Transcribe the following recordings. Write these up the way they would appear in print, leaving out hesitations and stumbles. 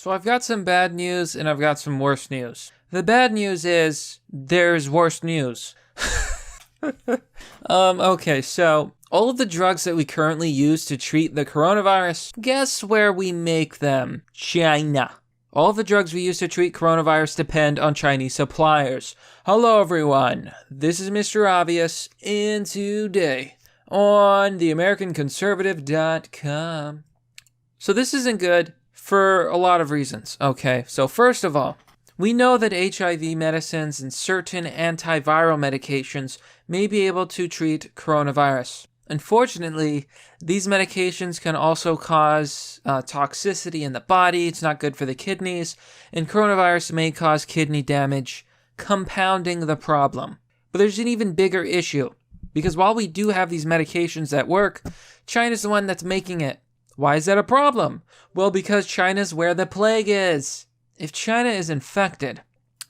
So I've got some bad news and I've got some worse news. The bad news is there's worse news. Okay, so all of the drugs that we currently use to treat the coronavirus, guess where we make them? China. All of the drugs we use to treat coronavirus depend on Chinese suppliers. Hello everyone, this is Mr. Obvious, and today on theamericanconservative.com. So this isn't good for a lot of reasons. Okay, so first of all, we know that HIV medicines and certain antiviral medications may be able to treat coronavirus. Unfortunately, these medications can also cause toxicity in the body. It's not good for the kidneys, and coronavirus may cause kidney damage, compounding the problem. But there's an even bigger issue, because while we do have these medications that work, China's the one that's making it. Why is that a problem? Well, because China's where the plague is. If China is infected,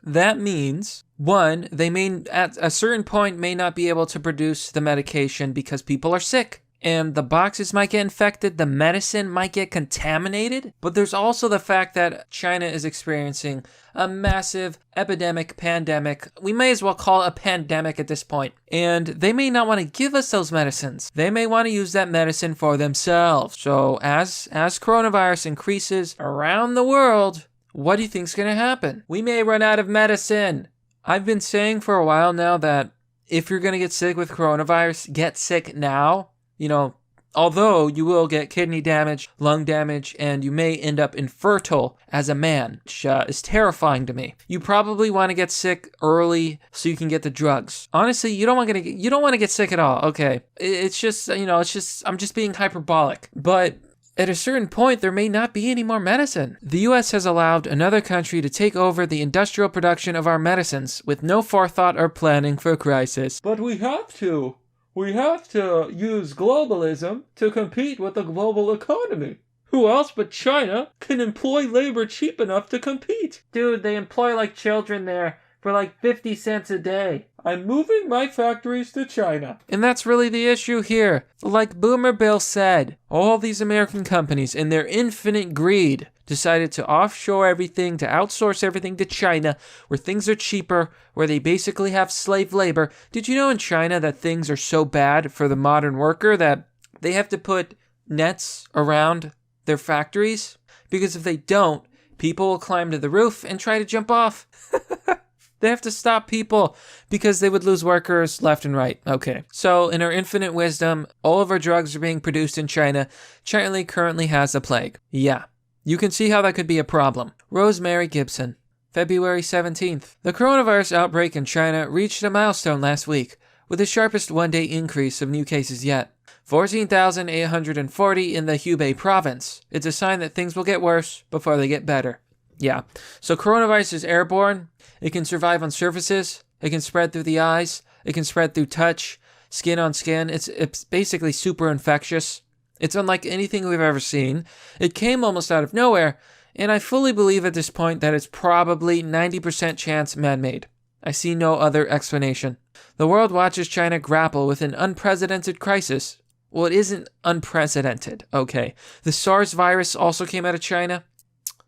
that means, one, they may, at a certain point, may not be able to produce the medication because people are sick. And the boxes might get infected, the medicine might get contaminated. But there's also the fact that China is experiencing a massive epidemic, pandemic. We may as well call it a pandemic at this point. And they may not want to give us those medicines. They may want to use that medicine for themselves. So as coronavirus increases around the world, what do you think's going to happen? We may run out of medicine. I've been saying for a while now that if you're going to get sick with coronavirus, get sick now. You know, although you will get kidney damage, lung damage, and you may end up infertile as a man, which is terrifying to me. You probably want to get sick early so you can get the drugs. Honestly, you don't want to get sick at all. Okay, it's just I'm just being hyperbolic, but at a certain point, there may not be any more medicine. The US has allowed another country to take over the industrial production of our medicines with no forethought or planning for a crisis. But we have to. We have to use globalism to compete with the global economy. Who else but China can employ labor cheap enough to compete? Dude, they employ like children there for like 50 cents a day. I'm moving my factories to China. And that's really the issue here. Like Boomer Bill said, all these American companies in their infinite greed decided to offshore everything, to outsource everything to China, where things are cheaper, where they basically have slave labor. Did you know in China that things are so bad for the modern worker that they have to put nets around their factories? Because if they don't, people will climb to the roof and try to jump off. They have to stop people because they would lose workers left and right. Okay, so in our infinite wisdom, all of our drugs are being produced in China. China currently has a plague. Yeah, you can see how that could be a problem. Rosemary Gibson, February 17th. The coronavirus outbreak in China reached a milestone last week with the sharpest one-day increase of new cases yet. 14,840 in the Hubei province. It's a sign that things will get worse before they get better. Yeah, so coronavirus is airborne. It can survive on surfaces. It can spread through the eyes. It can spread through touch, skin on skin. It's basically super infectious. It's unlike anything we've ever seen. It came almost out of nowhere, and I fully believe at this point that it's probably 90% chance man-made. I see no other explanation. The world watches China grapple with an unprecedented crisis. Well, it isn't unprecedented, okay. The SARS virus also came out of China.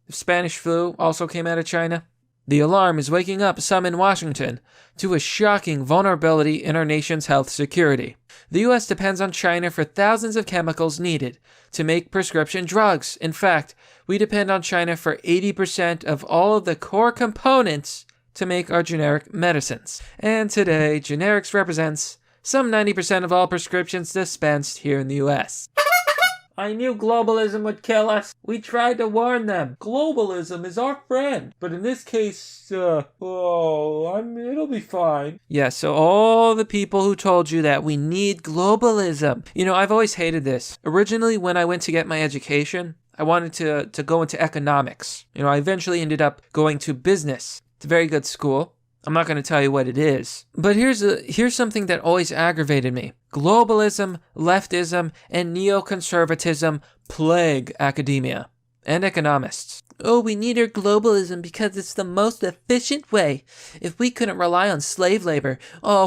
The Spanish flu also came out of China. The alarm is waking up some in Washington to a shocking vulnerability in our nation's health security. The U.S. depends on China for thousands of chemicals needed to make prescription drugs. In fact, we depend on China for 80% of all of the core components to make our generic medicines. And today, generics represents some 90% of all prescriptions dispensed here in the U.S. I knew globalism would kill us. We tried to warn them. Globalism is our friend. But in this case, it'll be fine. Yeah, so all the people who told you that we need globalism. You know, I've always hated this. Originally, when I went to get my education, I wanted to go into economics. You know, I eventually ended up going to business. It's a very good school. I'm not going to tell you what it is. But here's something that always aggravated me. Globalism, leftism, and neoconservatism plague academia and economists. Oh, we need our globalism because it's the most efficient way. If we couldn't rely on slave labor,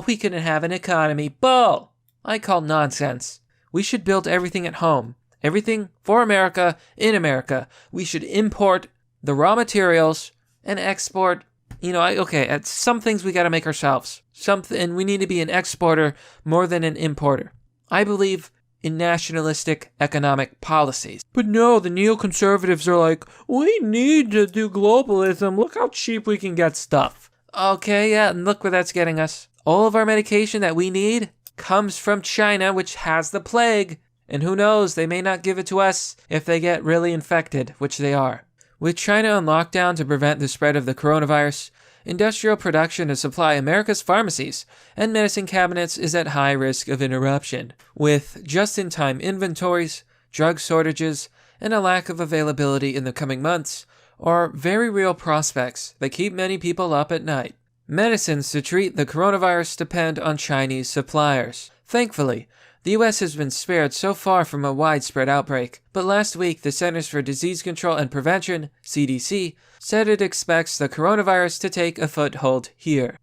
we couldn't have an economy. Bull! I call nonsense. We should build everything at home. Everything for America, in America. We should import the raw materials and export. At some things we got to make ourselves. And we need to be an exporter more than an importer. I believe in nationalistic economic policies. But no, the neoconservatives are like, we need to do globalism. Look how cheap we can get stuff. Okay, yeah, and look where that's getting us. All of our medication that we need comes from China, which has the plague. And who knows, they may not give it to us if they get really infected, which they are. With China on lockdown to prevent the spread of the coronavirus, industrial production to supply America's pharmacies and medicine cabinets is at high risk of interruption. With just-in-time inventories, drug shortages, and a lack of availability in the coming months are very real prospects that keep many people up at night. Medicines to treat the coronavirus depend on Chinese suppliers. Thankfully, the U.S. has been spared so far from a widespread outbreak, but last week the Centers for Disease Control and Prevention, CDC, said it expects the coronavirus to take a foothold here.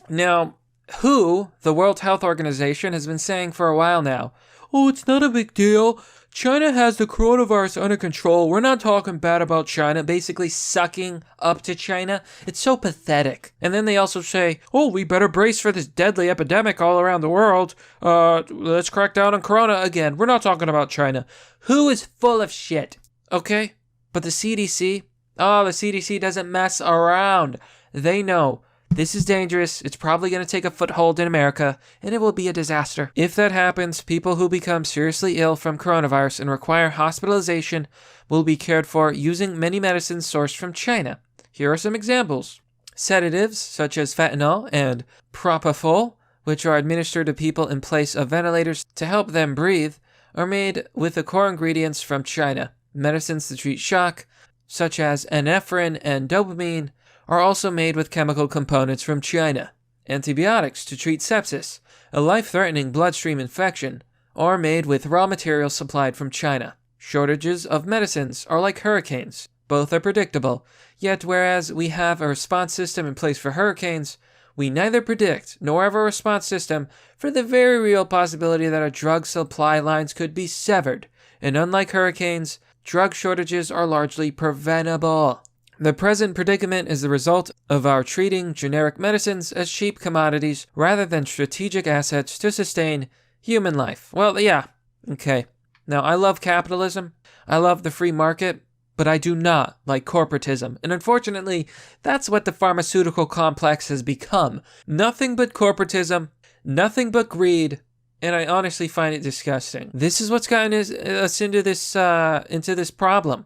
Now, WHO, the World Health Organization, has been saying for a while now, oh, it's not a big deal. China has the coronavirus under control. We're not talking bad about China, basically sucking up to China. It's so pathetic. And then they also say, oh, we better brace for this deadly epidemic all around the world. Let's crack down on corona again. We're not talking about China. WHO is full of shit. Okay? But the CDC, the CDC doesn't mess around. They know this is dangerous. It's probably going to take a foothold in America, and it will be a disaster. If that happens, people who become seriously ill from coronavirus and require hospitalization will be cared for using many medicines sourced from China. Here are some examples. Sedatives, such as fentanyl and propofol, which are administered to people in place of ventilators to help them breathe, are made with the core ingredients from China. Medicines to treat shock, such as epinephrine and dopamine, are also made with chemical components from China. Antibiotics to treat sepsis, a life-threatening bloodstream infection, are made with raw materials supplied from China. Shortages of medicines are like hurricanes. Both are predictable, yet whereas we have a response system in place for hurricanes, we neither predict nor have a response system for the very real possibility that our drug supply lines could be severed. And unlike hurricanes, drug shortages are largely preventable. The present predicament is the result of our treating generic medicines as cheap commodities rather than strategic assets to sustain human life. Well, yeah, okay. Now, I love capitalism. I love the free market, but I do not like corporatism. And unfortunately, that's what the pharmaceutical complex has become. Nothing but corporatism, nothing but greed, and I honestly find it disgusting. This is what's gotten us into this problem.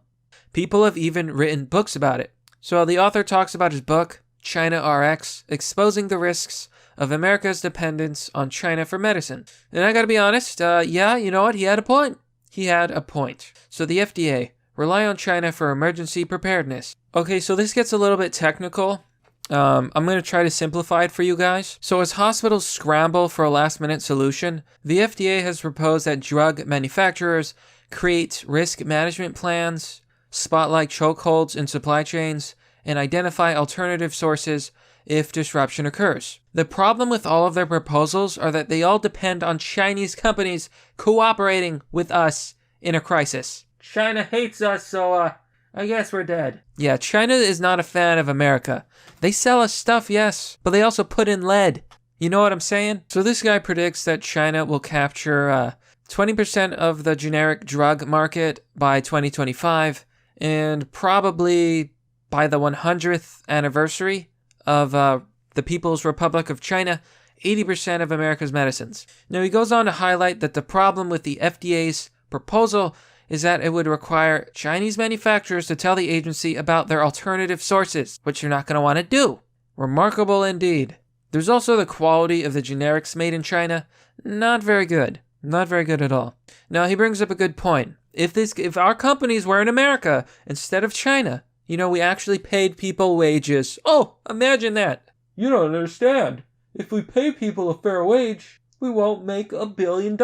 People have even written books about it. So the author talks about his book, China RX, exposing the risks of America's dependence on China for medicine. And I gotta be honest, yeah, you know what? He had a point. He had a point. So the FDA, rely on China for emergency preparedness. Okay, so this gets a little bit technical. I'm going to try to simplify it for you guys. So as hospitals scramble for a last-minute solution, the FDA has proposed that drug manufacturers create risk management plans, spotlight chokeholds in supply chains, and identify alternative sources if disruption occurs. The problem with all of their proposals are that they all depend on Chinese companies cooperating with us in a crisis. China hates us, so I guess we're dead. Yeah, China is not a fan of America. They sell us stuff, yes, but they also put in lead. You know what I'm saying? So this guy predicts that China will capture 20% of the generic drug market by 2025, and probably by the 100th anniversary of the People's Republic of China, 80% of America's medicines. Now, he goes on to highlight that the problem with the FDA's proposal is that it would require Chinese manufacturers to tell the agency about their alternative sources, which you're not going to want to do. Remarkable indeed. There's also the quality of the generics made in China. Not very good. Not very good at all. Now, he brings up a good point. If our companies were in America instead of China, we actually paid people wages. Oh, imagine that. You don't understand. If we pay people a fair wage, we won't make $1 billion.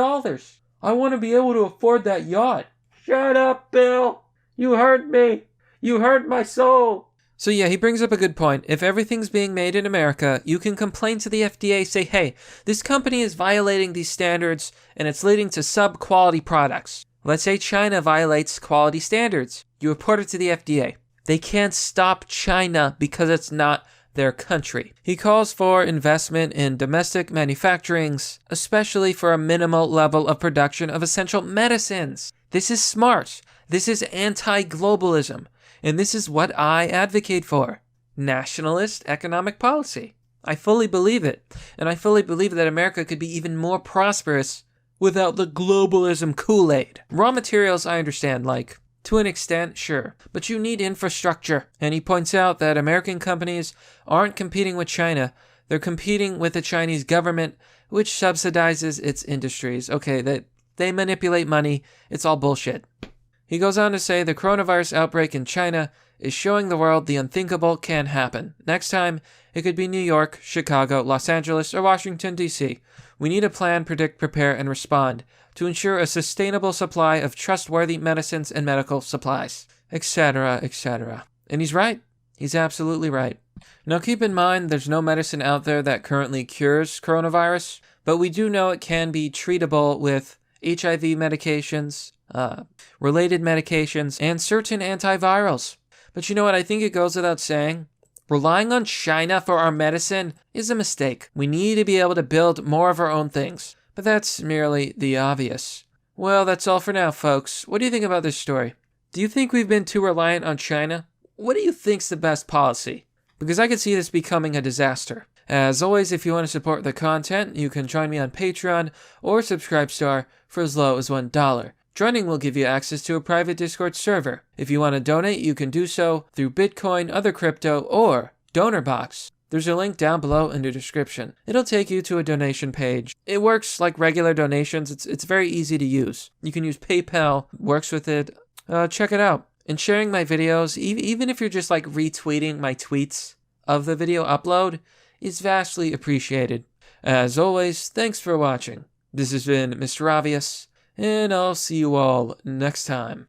I want to be able to afford that yacht. Shut up, Bill. You hurt me. You hurt my soul. So yeah, he brings up a good point. If everything's being made in America, you can complain to the FDA, say, hey, this company is violating these standards and it's leading to sub-quality products. Let's say China violates quality standards. You report it to the FDA. They can't stop China because it's not their country. He calls for investment in domestic manufacturings, especially for a minimal level of production of essential medicines. This is smart. This is anti-globalism. And this is what I advocate for. Nationalist economic policy. I fully believe it. And I fully believe that America could be even more prosperous without the globalism Kool-Aid. Raw materials, I understand, like, to an extent, sure. But you need infrastructure. And he points out that American companies aren't competing with China. They're competing with the Chinese government, which subsidizes its industries. Okay, that they manipulate money. It's all bullshit. He goes on to say the coronavirus outbreak in China is showing the world the unthinkable can happen. Next time, it could be New York, Chicago, Los Angeles, or Washington, D.C. We need a plan, predict, prepare, and respond to ensure a sustainable supply of trustworthy medicines and medical supplies, etc., etc. And he's right. He's absolutely right. Now keep in mind, there's no medicine out there that currently cures coronavirus, but we do know it can be treatable with HIV medications, related medications, and certain antivirals. But you know what? I think it goes without saying, relying on China for our medicine is a mistake. We need to be able to build more of our own things. But that's merely the obvious. Well, that's all for now, folks. What do you think about this story? Do you think we've been too reliant on China? What do you think's the best policy? Because I could see this becoming a disaster. As always, if you want to support the content, you can join me on Patreon or Subscribestar for as low as $1. Joining will give you access to a private Discord server. If you want to donate, you can do so through Bitcoin, other crypto, or DonorBox. There's a link down below in the description. It'll take you to a donation page. It works like regular donations. It's very easy to use. You can use PayPal, works with it. Check it out. And sharing my videos, even if you're just like retweeting my tweets of the video upload, is vastly appreciated. As always, thanks for watching. This has been Mr. Obvious, and I'll see you all next time.